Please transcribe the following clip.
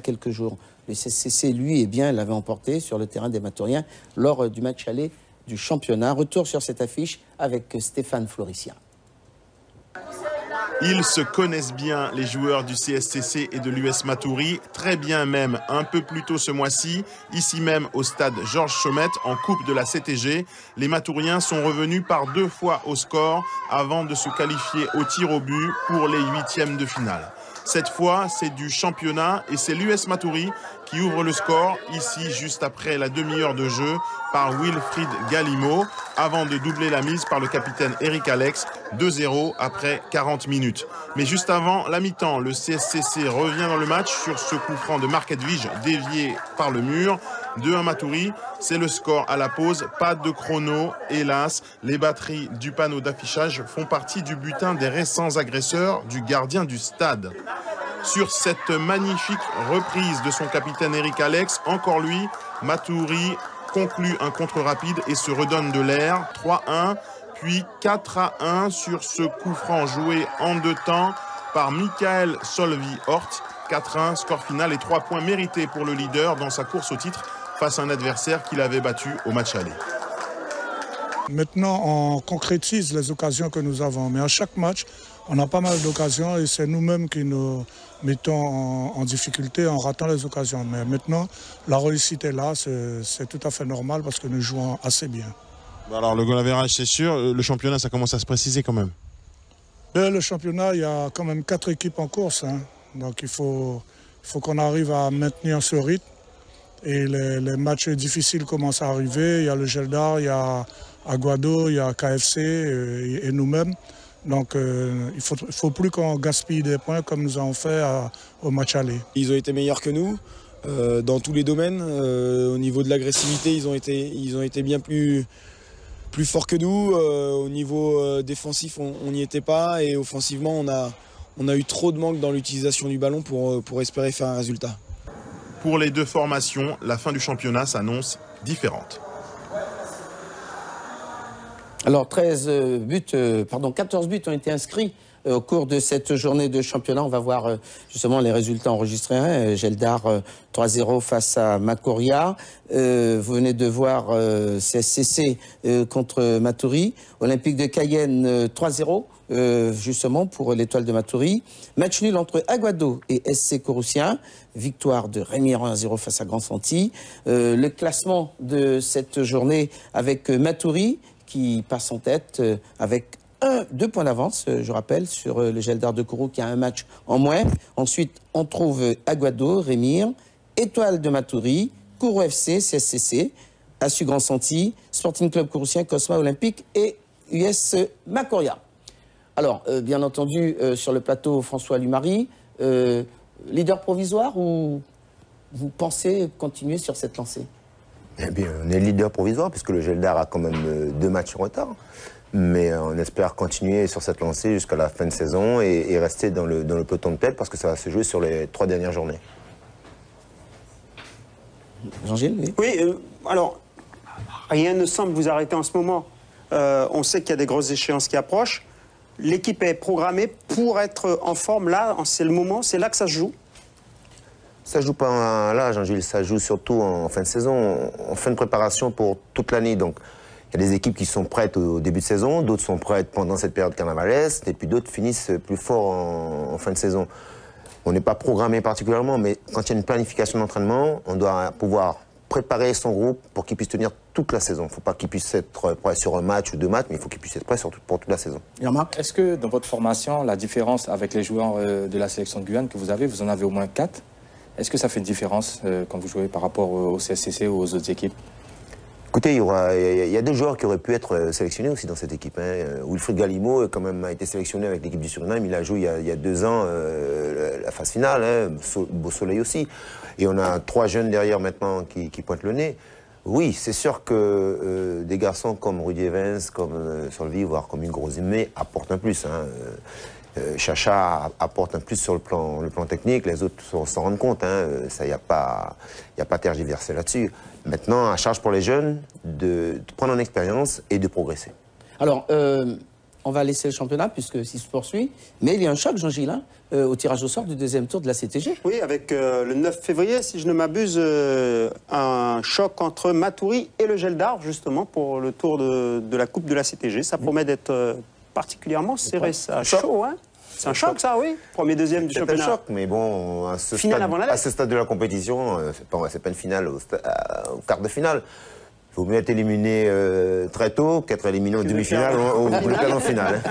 quelques jours. Le CSCC, lui, l'avait emporté sur le terrain des Matouriens lors du match aller du championnat. Retour sur cette affiche avec Stéphane Floricien. Ils se connaissent bien, les joueurs du CSCC et de l'US Matoury, très bien même. Un peu plus tôt ce mois-ci, ici même au stade Georges Chaumette, en Coupe de la CTG, les Matouriens sont revenus par 2 fois au score avant de se qualifier au tir au but pour les 8e de finale. Cette fois, c'est du championnat et c'est l'US Matoury qui ouvre le score, ici juste après la demi-heure de jeu, par Wilfried Galimo, avant de doubler la mise par le capitaine Eric Alex, 2-0 après 40 minutes. Mais juste avant la mi-temps, le CSCC revient dans le match sur ce coup franc de Marc Edwige dévié par le mur. 2-1 Matoury, c'est le score à la pause, pas de chrono, hélas. Les batteries du panneau d'affichage font partie du butin des récents agresseurs du gardien du stade. Sur cette magnifique reprise de son capitaine Eric Alex, encore lui, Matoury conclut un contre rapide et se redonne de l'air. 3-1, puis 4-1 sur ce coup franc joué en 2 temps par Michael Solvi-Hort. 4-1, score final et 3 points mérités pour le leader dans sa course au titre face à un adversaire qu'il avait battu au match aller. Maintenant, on concrétise les occasions que nous avons. Mais à chaque match, on a pas mal d'occasions et c'est nous-mêmes qui nous mettons en difficulté en ratant les occasions. Mais maintenant, la réussite est là, c'est tout à fait normal parce que nous jouons assez bien. Alors le goal average, c'est sûr. Le championnat, ça commence à se préciser quand même. Et le championnat, il y a quand même 4 équipes en course. Donc il faut qu'on arrive à maintenir ce rythme. Et les matchs difficiles commencent à arriver. Il y a le Geldar, il y a Aguado, il y a KFC et nous-mêmes. Donc il ne faut plus qu'on gaspille des points comme nous avons fait au match aller. Ils ont été meilleurs que nous dans tous les domaines. Au niveau de l'agressivité, ils ont été bien plus forts que nous. Au niveau défensif, on n'y était pas. Et offensivement, on a eu trop de manque dans l'utilisation du ballon pour espérer faire un résultat. Pour les 2 formations, la fin du championnat s'annonce différente. Alors 14 buts ont été inscrits au cours de cette journée de championnat. On va voir justement les résultats enregistrés. Geldar 3-0 face à Macoria. Vous venez de voir CSCC contre Matoury. Olympique de Cayenne 3-0 justement pour l'Étoile de Matoury. Match nul entre Aguado et SC Coroussien. Victoire de Rémire 1-0 face à Grand Santi. Le classement de cette journée avec Matoury qui passe en tête avec 2 points d'avance, je rappelle, sur le Geldar de Kourou qui a un match en moins. Ensuite, on trouve Aguado, Rémire, Étoile de Matoury, Kourou FC, CSCC, Assu Grand Santi, Sporting Club Courrousien, Cosma Olympique et US Macoria. Alors, bien entendu, sur le plateau, François Lumary, leader provisoire ou vous pensez continuer sur cette lancée? Eh bien, on est leader provisoire puisque le Geldar a quand même 2 matchs en retard. Mais on espère continuer sur cette lancée jusqu'à la fin de saison et rester dans le peloton de tête parce que ça va se jouer sur les 3 dernières journées. Jean-Gilles, oui. Oui, alors, rien ne semble vous arrêter en ce moment. On sait qu'il y a des grosses échéances qui approchent. L'équipe est programmée pour être en forme. Là, c'est le moment, c'est là que ça se joue. Ça ne joue pas là, Jean-Gilles, ça joue surtout en fin de saison, en fin de préparation pour toute l'année. Donc, il y a des équipes qui sont prêtes au début de saison, d'autres sont prêtes pendant cette période carnavalesque, et puis d'autres finissent plus fort en fin de saison. On n'est pas programmé particulièrement, mais quand il y a une planification d'entraînement, on doit pouvoir préparer son groupe pour qu'il puisse tenir toute la saison. Il ne faut pas qu'il puisse être prêt sur un match ou 2 matchs, mais il faut qu'il puisse être prêt pour toute la saison. Est-ce que dans votre formation, la différence avec les joueurs de la sélection de Guyane que vous en avez au moins 4, est-ce que ça fait une différence quand vous jouez par rapport au CSCC ou aux autres équipes? Écoutez, il y a 2 joueurs qui auraient pu être sélectionnés aussi dans cette équipe. Wilfried Galimo quand même a été sélectionné avec l'équipe du Suriname. Il a joué il y a 2 ans la phase finale. Beau Soleil aussi. Et on a 3 jeunes derrière maintenant qui pointent le nez. Oui, c'est sûr que des garçons comme Rudy Evans, comme Solvi, voire comme Hugo Rosimé apportent un plus. Chacha apporte un plus sur le plan technique, les autres s'en rendent compte, ça, il n'y a pas tergiversé là-dessus. Maintenant, à charge pour les jeunes de prendre en expérience et de progresser. Alors, on va laisser le championnat puisque s'il se poursuit. Mais il y a un choc, Jean-Gilles, hein, au tirage au sort du deuxième tour de la CTG. Oui, avec le 9 février, si je ne m'abuse, un choc entre Matoury et le Geldar, justement, pour le tour de la Coupe de la CTG. Ça promet d'être particulièrement serré, ça. Chaud, hein? C'est un choc, ça, oui. Premier, deuxième du championnat. C'est un choc, mais bon, à ce stade de la compétition, c'est pas une finale au quart de finale. Il vaut mieux être éliminé très tôt qu'être éliminé en demi-finale ou en finale.